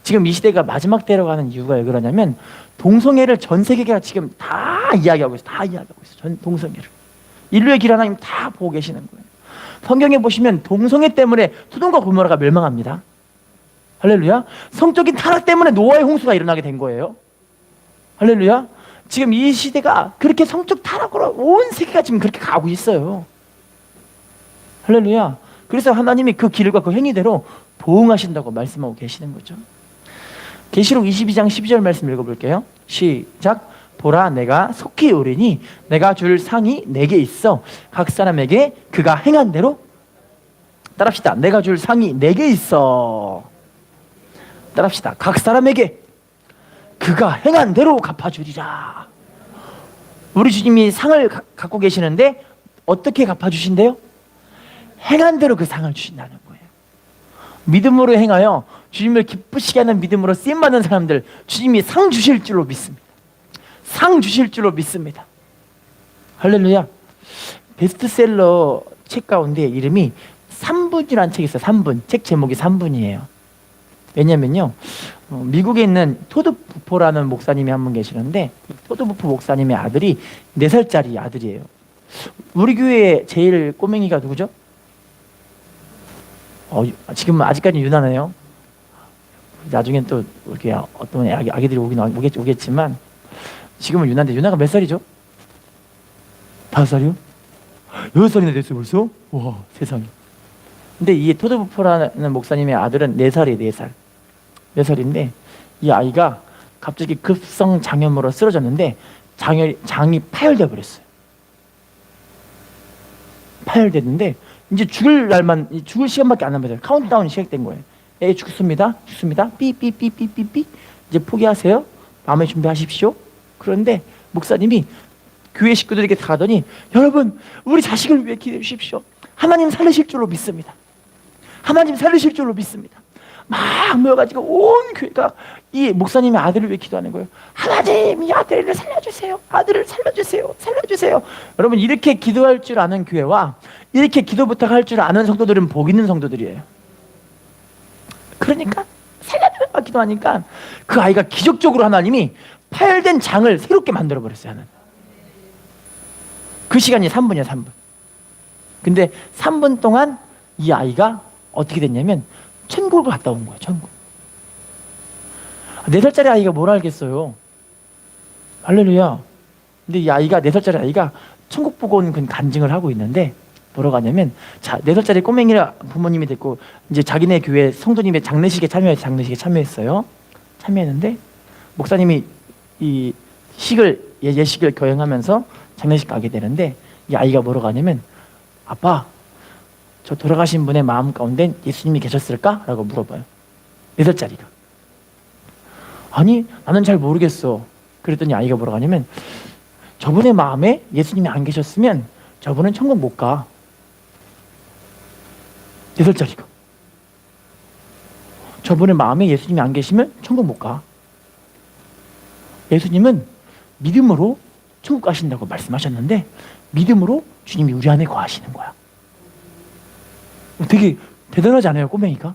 A: 지금 이 시대가 마지막 때로 가는 이유가 왜 그러냐면 동성애를 전 세계가 지금 다 이야기하고 있어요. 다 이야기하고 있어요. 동성애를. 인류의 길 하나님 다 보고 계시는 거예요. 성경에 보시면 동성애 때문에 소돔과 고모라가 멸망합니다. 할렐루야. 성적인 타락 때문에 노아의 홍수가 일어나게 된 거예요. 할렐루야. 지금 이 시대가 그렇게 성적 타락으로 온 세계가 지금 그렇게 가고 있어요. 할렐루야. 그래서 하나님이 그 길과 그 행위대로 보응하신다고 말씀하고 계시는 거죠. 계시록 22장 12절 말씀 읽어볼게요. 시작. 보라 내가 속히 오리니 내가 줄 상이 내게 있어 각 사람에게 그가 행한 대로 따라합시다. 내가 줄 상이 내게 있어. 따라합시다. 각 사람에게 그가 행한 대로 갚아주리라. 우리 주님이 상을 갖고 계시는데 어떻게 갚아주신대요? 행한 대로 그 상을 주신다는 거예요. 믿음으로 행하여 주님을 기쁘시게 하는 믿음으로 쓰임받는 사람들 주님이 상 주실 줄로 믿습니다. 상 주실 줄로 믿습니다. 할렐루야. 베스트셀러 책 가운데 이름이 3분이라는 책이 있어요. 3분. 책 제목이 3분이에요. 왜냐면요, 미국에 있는 토드 부포라는 목사님이 한 분 계시는데 토드 부포 목사님의 아들이 4살짜리 아들이에요. 우리 교회의 제일 꼬맹이가 누구죠? 지금 아직까지 유나네요. 나중엔 또 이렇게 어떤 아기들이 오겠지만 지금은 유나인데 유나가 몇 살이죠? 5살이요? 6살이나 됐어요 벌써? 와 세상에. 근데 이 토드 부포라는 목사님의 아들은 4살이에요. 4살. 4살인데 이 아이가 갑자기 급성 장염으로 쓰러졌는데 장이 파열돼 버렸어요. 파열됐는데 이제 죽을 시간밖에 안 남았어요. 카운트다운이 시작된 거예요. 죽습니다. 삐삐삐삐삐삐 이제 포기하세요. 마음의 준비하십시오. 그런데 목사님이 교회 식구들에게 다 가더니 여러분 우리 자식을 위해 기도해 주십시오. 하나님 살리실 줄로 믿습니다. 하나님 살리실 줄로 믿습니다. 막 모여가지고 온 교회가 이 목사님의 아들을 위해 기도하는 거예요. 하나님 이 아들을 살려주세요. 아들을 살려주세요. 살려주세요. 여러분 이렇게 기도할 줄 아는 교회와 이렇게 기도 부탁할 줄 아는 성도들은 복 있는 성도들이에요. 그러니까 살려달라고 기도하니까 그 아이가 기적적으로 하나님이 파열된 장을 새롭게 만들어버렸어요. 하나님. 그 시간이 3분이에요. 3분. 근데 3분 동안 이 아이가 어떻게 됐냐면 천국을 갔다 온 거예요. 천국. 4살짜리 아이가 뭘 알겠어요. 할렐루야. 근데 이 아이가 4살짜리 아이가 천국 보고 온 그 간증을 하고 있는데 뭐라고 하냐면 4살짜리 꼬맹이를 부모님이 됐고 이제 자기네 교회 성도님의 장례식에 참여했어요. 참여했는데 목사님이 이 예식을 거행하면서 장례식 가게 되는데 이 아이가 뭐라고 하냐면 아빠 저 돌아가신 분의 마음 가운데 예수님이 계셨을까? 라고 물어봐요. 4살짜리가. 아니 나는 잘 모르겠어. 그랬더니 아이가 뭐라고 하냐면 저분의 마음에 예수님이 안 계셨으면 저분은 천국 못 가. 4살짜리가. 저분의 마음에 예수님이 안 계시면 천국 못 가. 예수님은 믿음으로 천국 가신다고 말씀하셨는데 믿음으로 주님이 우리 안에 거하시는 거야. 되게 대단하지 않아요, 꼬맹이가?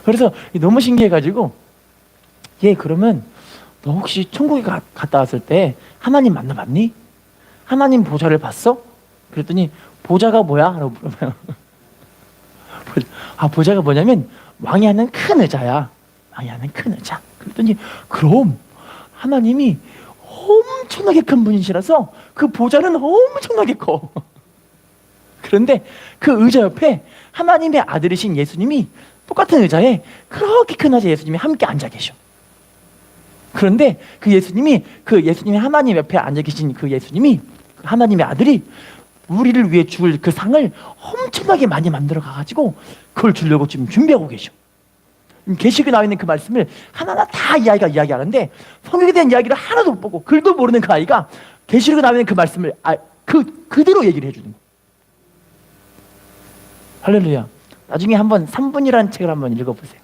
A: 그래서 너무 신기해가지고 얘 그러면 너 혹시 천국에 갔다 왔을 때 하나님 만나봤니? 하나님 보좌를 봤어? 그랬더니 보좌가 뭐야? 라고 물어봐요. 보좌가 뭐냐면 왕이 하는 큰 의자야. 왕이 하는 큰 의자. 그랬더니 그럼 하나님이 엄청나게 큰 분이시라서 그 보좌는 엄청나게 커. 그런데 그 의자 옆에 하나님의 아들이신 예수님이 똑같은 의자에 그렇게 큰 의자에 예수님이 함께 앉아 계셔. 그런데 그 예수님이 하나님 옆에 앉아 계신 그 예수님이 하나님의 아들이 우리를 위해 줄 그 상을 엄청나게 많이 만들어 가가지고 그걸 주려고 지금 준비하고 계셔. 계시록에 나와 있는 그 말씀을 하나하나 다 이 아이가 이야기하는데 성경에 대한 이야기를 하나도 못 보고 글도 모르는 그 아이가 계시록에 나와 있는 그 말씀을 그대로 얘기를 해주는 거야. 할렐루야. 나중에 한번 3분이라는 책을 한번 읽어보세요.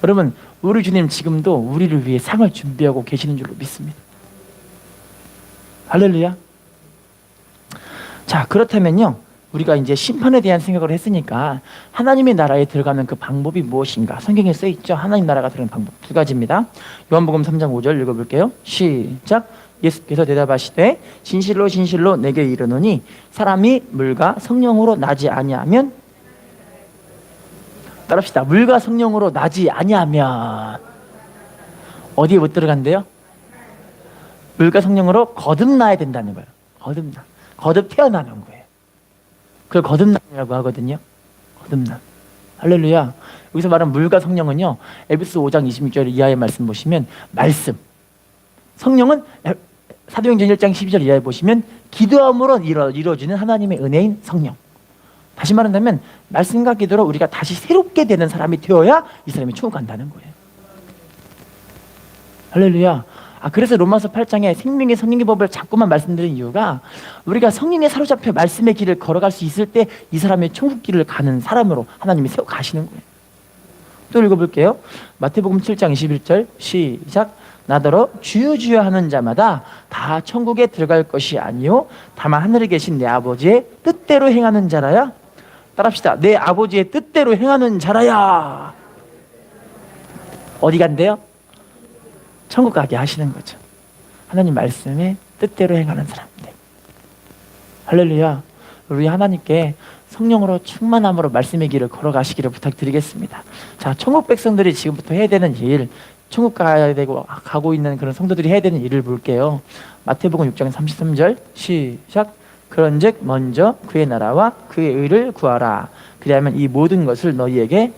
A: 여러분, 우리 주님 지금도 우리를 위해 상을 준비하고 계시는 줄로 믿습니다. 할렐루야. 자, 그렇다면요, 우리가 이제 심판에 대한 생각을 했으니까 하나님의 나라에 들어가는 그 방법이 무엇인가? 성경에 써 있죠. 하나님 나라가 들어가는 방법 두 가지입니다. 요한복음 3장 5절 읽어볼게요. 시작. 예수께서 대답하시되 진실로 진실로 내게 이르노니 사람이 물과 성령으로 나지 아니하면, 따라합시다. 물과 성령으로 나지 아니하면 어디에 못 들어간대요? 물과 성령으로 거듭나야 된다는 거예요. 거듭 태어나는 거예요. 그걸 거듭남이라고 하거든요. 거듭남. 할렐루야. 여기서 말하는 물과 성령은요, 에베소 5장 26절 이하의 말씀 보시면 말씀, 성령은 사도행전 1장 12절 이하에 보시면 기도함으로 이루어지는 하나님의 은혜인 성령. 다시 말한다면 말씀과 기도로 우리가 다시 새롭게 되는 사람이 되어야 이 사람이 천국 간다는 거예요. 할렐루야. 그래서 로마서 8장에 생명의 성령의 법을 자꾸만 말씀드린 이유가 우리가 성령에 사로잡혀 말씀의 길을 걸어갈 수 있을 때 이 사람의 천국 길을 가는 사람으로 하나님이 세워 가시는 거예요. 또 읽어볼게요. 마태복음 7장 21절 시작. 나더러 주여 주여 하는 자마다 다 천국에 들어갈 것이 아니요 다만 하늘에 계신 내 아버지의 뜻대로 행하는 자라야. 따라합시다. 내 아버지의 뜻대로 행하는 자라야. 어디 간대요? 천국 가게 하시는 거죠. 하나님 말씀에 뜻대로 행하는 사람들. 할렐루야. 우리 하나님께 성령으로 충만함으로 말씀의 길을 걸어가시기를 부탁드리겠습니다. 자, 천국 백성들이 지금부터 해야 되는 일, 천국 가야 되고 가고 있는 그런 성도들이 해야 되는 일을 볼게요. 마태복음 6장 33절 시작. 그런즉 먼저 그의 나라와 그의 의를 구하라. 그리하면 이 모든 것을 너희에게,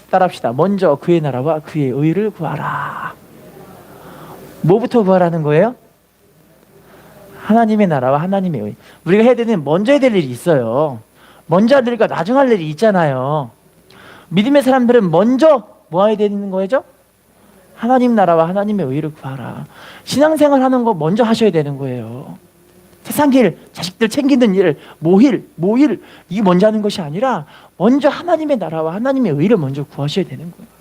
A: 따라합시다. 먼저 그의 나라와 그의 의를 구하라. 뭐부터 구하라는 거예요? 하나님의 나라와 하나님의 의. 우리가 해야 되는, 먼저 해야 될 일이 있어요. 먼저 할 일과 나중 할 일이 있잖아요. 믿음의 사람들은 먼저 뭐 해야 되는 거죠? 하나님 나라와 하나님의 의를 구하라. 신앙생활 하는 거 먼저 하셔야 되는 거예요. 세상 길, 자식들 챙기는 일, 모일 이게 먼저 하는 것이 아니라 먼저 하나님의 나라와 하나님의 의를 먼저 구하셔야 되는 거예요.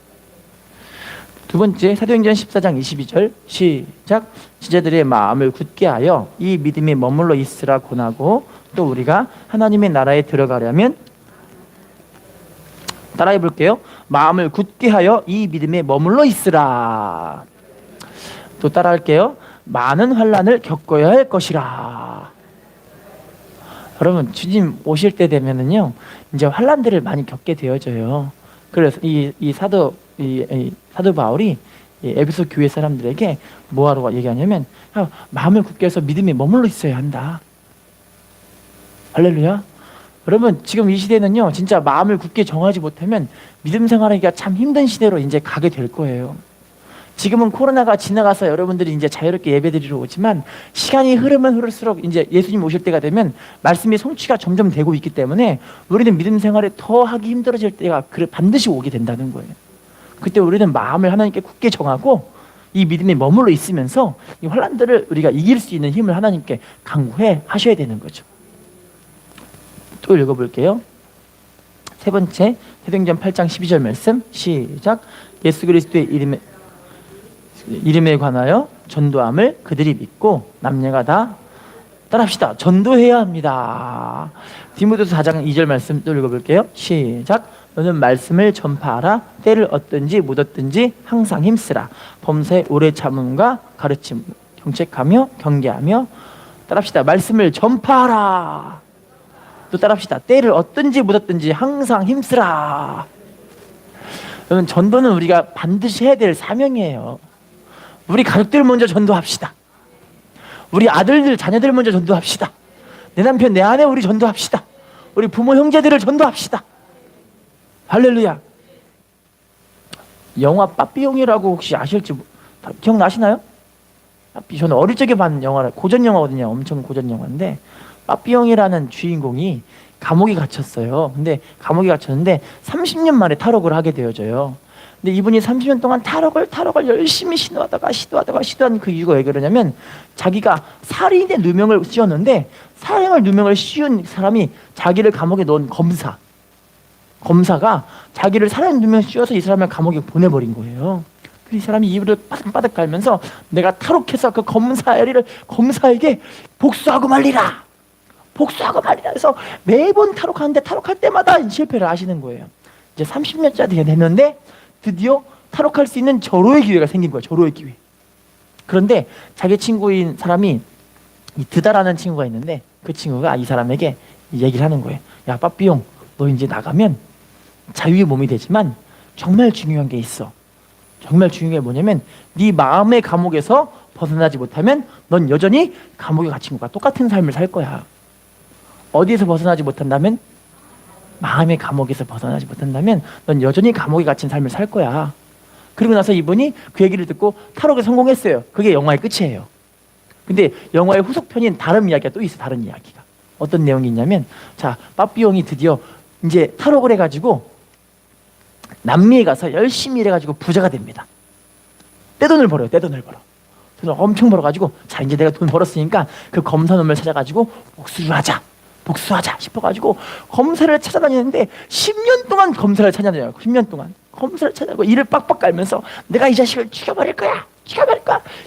A: 두 번째, 사도행전 14장 22절 시작. 지자들의 마음을 굳게 하여 이 믿음에 머물러 있으라 권하고, 또 우리가 하나님의 나라에 들어가려면, 따라해 볼게요. 마음을 굳게 하여 이 믿음에 머물러 있으라. 또 따라할게요. 많은 환난을 겪어야 할 것이라. 여러분, 주님 오실 때 되면은요, 이제 환난들을 많이 겪게 되어져요. 그래서 이 사도 바울이 에베소 교회 사람들에게 뭐하러 얘기하냐면, 마음을 굳게 해서 믿음에 머물러 있어야 한다. 할렐루야. 여러분, 지금 이 시대는요, 진짜 마음을 굳게 정하지 못하면 믿음 생활하기가 참 힘든 시대로 이제 가게 될 거예요. 지금은 코로나가 지나가서 여러분들이 이제 자유롭게 예배드리러 오지만, 시간이 흐르면 흐를수록 이제 예수님 오실 때가 되면 말씀의 성취가 점점 되고 있기 때문에 우리는 믿음 생활에 더 하기 힘들어질 때가 반드시 오게 된다는 거예요. 그때 우리는 마음을 하나님께 굳게 정하고 이 믿음에 머물러 있으면서 이 환난들을 우리가 이길 수 있는 힘을 하나님께 강구해 하셔야 되는 거죠. 또 읽어볼게요. 세 번째, 사도행전 8장 12절 말씀 시작. 예수 그리스도의 이름에 관하여 전도함을 그들이 믿고 남녀가 다 따라합시다. 전도해야 합니다. 디모데후서 4장 2절 말씀 또 읽어볼게요. 시작. 너는 말씀을 전파하라. 때를 얻든지 못 얻든지 항상 힘쓰라. 범사에 오래 참음과 가르침 경책하며 경계하며 따라합시다. 말씀을 전파하라. 또 따라합시다. 때를 얻든지 못 얻든지 항상 힘쓰라. 여러분, 전도는 우리가 반드시 해야 될 사명이에요. 우리 가족들 먼저 전도합시다. 우리 아들들 자녀들 먼저 전도합시다. 내 남편 내 아내 우리 전도합시다. 우리 부모 형제들을 전도합시다. 할렐루야. 영화 빠삐용이라고 혹시 아실지 기억나시나요? 저는 어릴 적에 본 영화라, 고전 영화거든요. 엄청 고전 영화인데 빠삐용이라는 주인공이 감옥에 갇혔어요. 근데 감옥에 갇혔는데 30년 만에 탈옥을 하게 되어져요. 근데 이분이 30년 동안 탈옥을 열심히 시도한 그 이유가 왜 그러냐면, 자기가 살인의 누명을 씌웠는데 살인의 누명을 씌운 사람이 자기를 감옥에 넣은 검사가 자기를 살인 누명 씌워서 이 사람을 감옥에 보내버린 거예요. 이 사람이 이불을 바득바득 갈면서 내가 탈옥해서 그 검사에게 복수하고 말리라 해서 매번 탈옥하는데 탈옥할 때마다 실패를 하시는 거예요. 이제 30년짜리 됐는데 드디어 탈옥할 수 있는 절호의 기회가 생긴 거예요. 절호의 기회. 그런데 자기 친구인 사람이 이 드다라는 친구가 있는데 그 친구가 이 사람에게 얘기를 하는 거예요. 야, 빠삐용, 너 이제 나가면 자유의 몸이 되지만 정말 중요한 게 있어. 정말 중요한 게 뭐냐면 네 마음의 감옥에서 벗어나지 못하면 넌 여전히 감옥에 갇힌 것과 똑같은 삶을 살 거야. 어디에서 벗어나지 못한다면, 마음의 감옥에서 벗어나지 못한다면 넌 여전히 감옥에 갇힌 삶을 살 거야. 그리고 나서 이분이 그 얘기를 듣고 탈옥에 성공했어요. 그게 영화의 끝이에요. 근데 영화의 후속편인 다른 이야기가 또 있어요. 다른 이야기가 어떤 내용이 있냐면, 자, 빠삐용이 드디어 이제 탈옥을 해가지고 남미에 가서 열심히 일해가지고 부자가 됩니다. 떼돈을 벌어요. 돈을 엄청 벌어가지고, 자, 이제 내가 돈 벌었으니까 그 검사놈을 찾아가지고 복수하자 싶어가지고 검사를 찾아다니는데 10년 동안 검사를 찾아다녀요. 10년 동안 검사를 찾아다니고 이를 빡빡 깔면서 내가 이 자식을 죽여버릴 거야.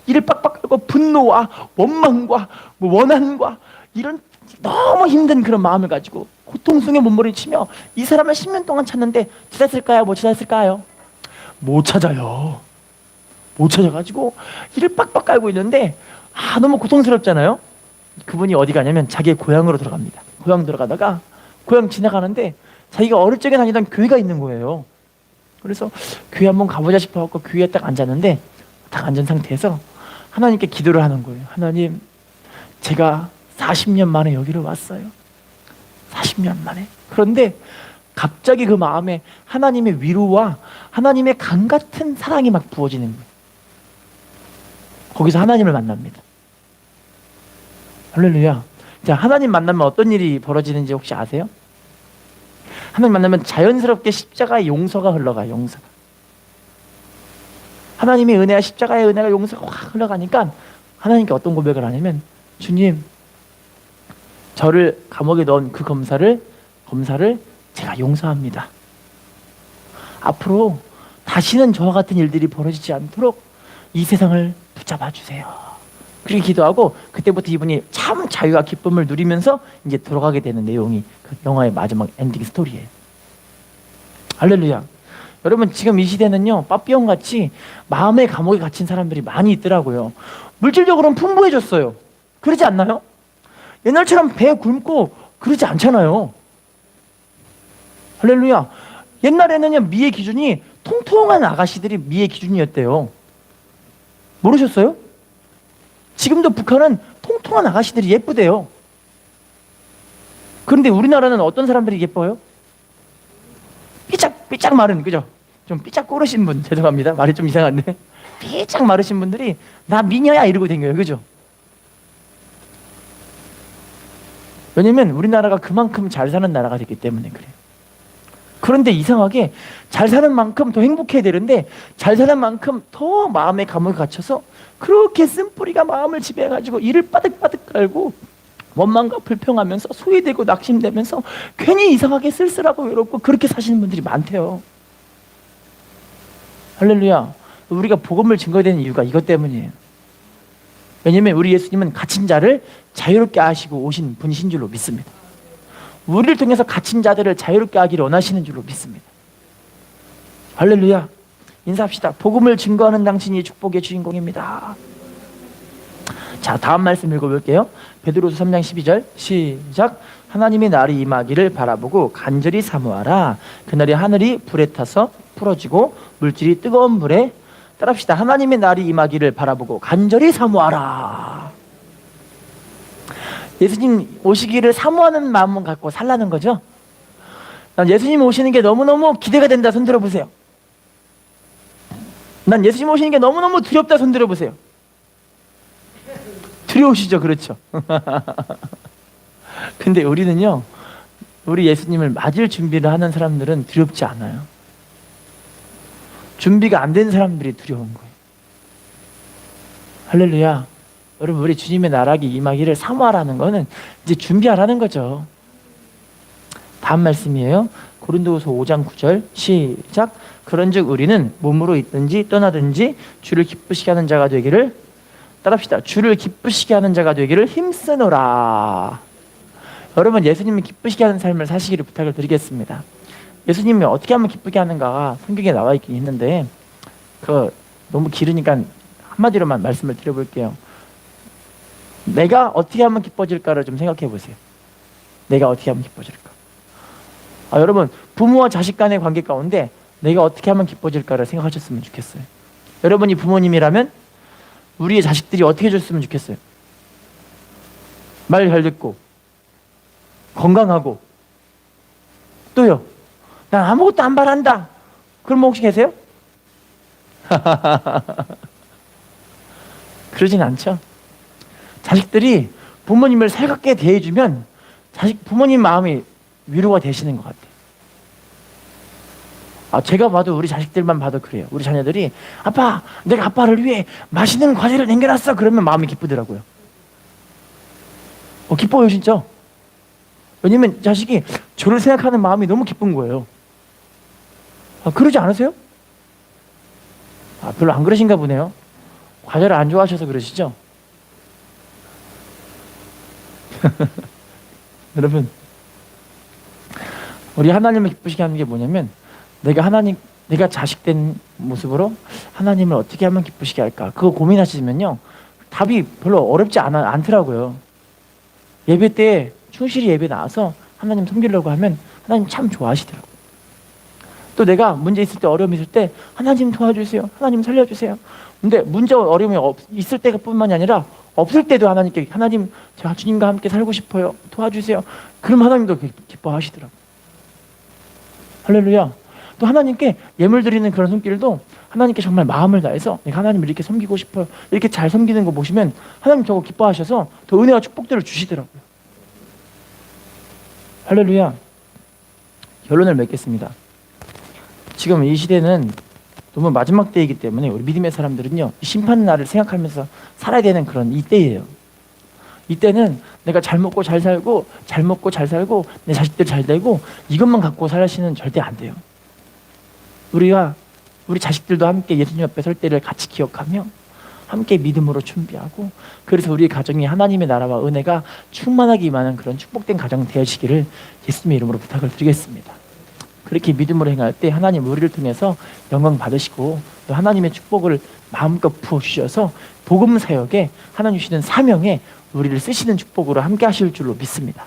A: 이를 빡빡 깔고 분노와 원망과 원한과 이런 너무 힘든 그런 마음을 가지고 고통 속에 몸부림치며 이 사람을 10년 동안 찾는데 찾았을까요? 못 찾았을까요? 못 찾아요. 못 찾아가지고 이를 빡빡 깔고 있는데 너무 고통스럽잖아요. 그분이 어디 가냐면 자기의 고향으로 들어갑니다. 고향 들어가다가 고향 지나가는데 자기가 어릴 적에 다니던 교회가 있는 거예요. 그래서 교회 한번 가보자 싶어갖고 교회에 딱 앉았는데, 딱 앉은 상태에서 하나님께 기도를 하는 거예요. 하나님, 제가 40년 만에 여기로 왔어요. 40년 만에. 그런데 갑자기 그 마음에 하나님의 위로와 하나님의 강 같은 사랑이 막 부어지는 거예요. 거기서 하나님을 만납니다. 할렐루야. 자, 하나님 만나면 어떤 일이 벌어지는지 혹시 아세요? 하나님 만나면 자연스럽게 십자가의 용서가 흘러가요. 용서가. 하나님의 은혜와 십자가의 은혜가 용서가 확 흘러가니까 하나님께 어떤 고백을 하냐면, 주님, 저를 감옥에 넣은 그 검사를 제가 용서합니다. 앞으로 다시는 저와 같은 일들이 벌어지지 않도록 이 세상을 붙잡아 주세요. 그렇게 기도하고 그때부터 이분이 참 자유와 기쁨을 누리면서 이제 돌아가게 되는 내용이 그 영화의 마지막 엔딩 스토리예요. 할렐루야. 여러분, 지금 이 시대는요, 빠삐용같이 마음의 감옥에 갇힌 사람들이 많이 있더라고요. 물질적으로는 풍부해졌어요. 그러지 않나요? 옛날처럼 배 굶고 그러지 않잖아요. 할렐루야. 옛날에는요, 미의 기준이 통통한 아가씨들이 미의 기준이었대요. 모르셨어요? 지금도 북한은 통통한 아가씨들이 예쁘대요. 그런데 우리나라는 어떤 사람들이 예뻐요? 삐짝 마른, 그죠? 좀 삐짝 꼬르신 분, 죄송합니다. 말이 좀 이상한데. 삐짝 마르신 분들이 나 미녀야 이러고 다녀요. 그죠? 왜냐면 우리나라가 그만큼 잘 사는 나라가 됐기 때문에 그래요. 그런데 이상하게 잘 사는 만큼 더 행복해야 되는데 잘 사는 만큼 더 마음의 감옥에 갇혀서 그렇게 쓴뿌리가 마음을 지배해가지고 이를 빠득빠득 깔고 원망과 불평하면서 소외되고 낙심되면서 괜히 이상하게 쓸쓸하고 외롭고 그렇게 사시는 분들이 많대요. 할렐루야. 우리가 복음을 증거해야 되는 이유가 이것 때문이에요. 왜냐하면 우리 예수님은 갇힌 자를 자유롭게 하시고 오신 분이신 줄로 믿습니다. 우리를 통해서 갇힌 자들을 자유롭게 하기를 원하시는 줄로 믿습니다. 할렐루야. 인사합시다. 복음을 증거하는 당신이 축복의 주인공입니다. 자, 다음 말씀 읽어볼게요. 베드로서 3장 12절 시작. 하나님이 날이 임하기를 바라보고 간절히 사모하라. 그날이 하늘이 불에 타서 풀어지고 물질이 뜨거운 불에 따라합시다. 하나님의 날이 임하기를 바라보고 간절히 사모하라. 예수님 오시기를 사모하는 마음을 갖고 살라는 거죠. 난 예수님 오시는 게 너무너무 기대가 된다. 손 들어보세요. 난 예수님 오시는 게 너무너무 두렵다. 손 들어보세요. 두려우시죠? 그렇죠. 근데 우리는요, 우리 예수님을 맞을 준비를 하는 사람들은 두렵지 않아요. 준비가 안 된 사람들이 두려운 거예요. 할렐루야. 여러분, 우리 주님의 나라기 임하기를 사모하라는 거는 이제 준비하라는 거죠. 다음 말씀이에요. 고린도후서 5장 9절 시작. 그런즉 우리는 몸으로 있든지 떠나든지 주를 기쁘시게 하는 자가 되기를 따라합시다. 주를 기쁘시게 하는 자가 되기를 힘쓰노라. 여러분, 예수님을 기쁘시게 하는 삶을 사시기를 부탁을 드리겠습니다. 예수님이 어떻게 하면 기쁘게 하는가가 성경에 나와 있긴 있는데 너무 길으니까 한마디로만 말씀을 드려볼게요. 내가 어떻게 하면 기뻐질까를 좀 생각해 보세요. 내가 어떻게 하면 기뻐질까? 여러분, 부모와 자식 간의 관계 가운데 내가 어떻게 하면 기뻐질까를 생각하셨으면 좋겠어요. 여러분이 부모님이라면 우리의 자식들이 어떻게 해줬으면 좋겠어요? 말 잘 듣고 건강하고 또요, 난 아무것도 안 바란다. 그런 분 혹시 계세요? 그러진 않죠. 자식들이 부모님을 살갑게 대해주면 부모님 마음이 위로가 되시는 것 같아요. 제가 봐도 우리 자식들만 봐도 그래요. 우리 자녀들이 아빠, 내가 아빠를 위해 맛있는 과자를 남겨놨어. 그러면 마음이 기쁘더라고요. 기뻐요 진짜. 왜냐면 자식이 저를 생각하는 마음이 너무 기쁜 거예요. 그러지 않으세요? 별로 안 그러신가 보네요. 과자를 안 좋아하셔서 그러시죠? 여러분, 우리 하나님을 기쁘시게 하는 게 뭐냐면 내가 자식된 모습으로 하나님을 어떻게 하면 기쁘시게 할까? 그거 고민하시면요, 답이 별로 어렵지 않더라고요. 예배 때 충실히 예배 나와서 하나님 섬기려고 하면 하나님 참 좋아하시더라고요. 또 내가 문제 있을 때, 어려움이 있을 때 하나님 도와주세요. 하나님 살려주세요. 근데 문제와 어려움이 있을 때뿐만이 아니라 없을 때도 하나님 제가 주님과 함께 살고 싶어요. 도와주세요. 그럼 하나님도 기뻐하시더라고요. 할렐루야. 또 하나님께 예물 드리는 그런 손길도 하나님께 정말 마음을 다해서 내가 하나님을 이렇게 섬기고 싶어요. 이렇게 잘 섬기는 거 보시면 하나님 저거 기뻐하셔서 더 은혜와 축복들을 주시더라고요. 할렐루야. 결론을 맺겠습니다. 지금 이 시대는 너무 마지막 때이기 때문에 우리 믿음의 사람들은요, 심판 날을 생각하면서 살아야 되는 그런 이때예요. 이때는 내가 잘 먹고 잘 살고 내 자식들 잘 되고 이것만 갖고 살시는 절대 안 돼요. 우리 자식들도 함께 예수님 앞에 설 때를 같이 기억하며 함께 믿음으로 준비하고, 그래서 우리 가정이 하나님의 나라와 은혜가 충만하게 임하는 그런 축복된 가정 되시기를 예수님의 이름으로 부탁을 드리겠습니다. 그렇게 믿음으로 행할 때 하나님 우리를 통해서 영광 받으시고 또 하나님의 축복을 마음껏 부어주셔서 복음 사역에 하나님 주시는 사명에 우리를 쓰시는 축복으로 함께 하실 줄로 믿습니다.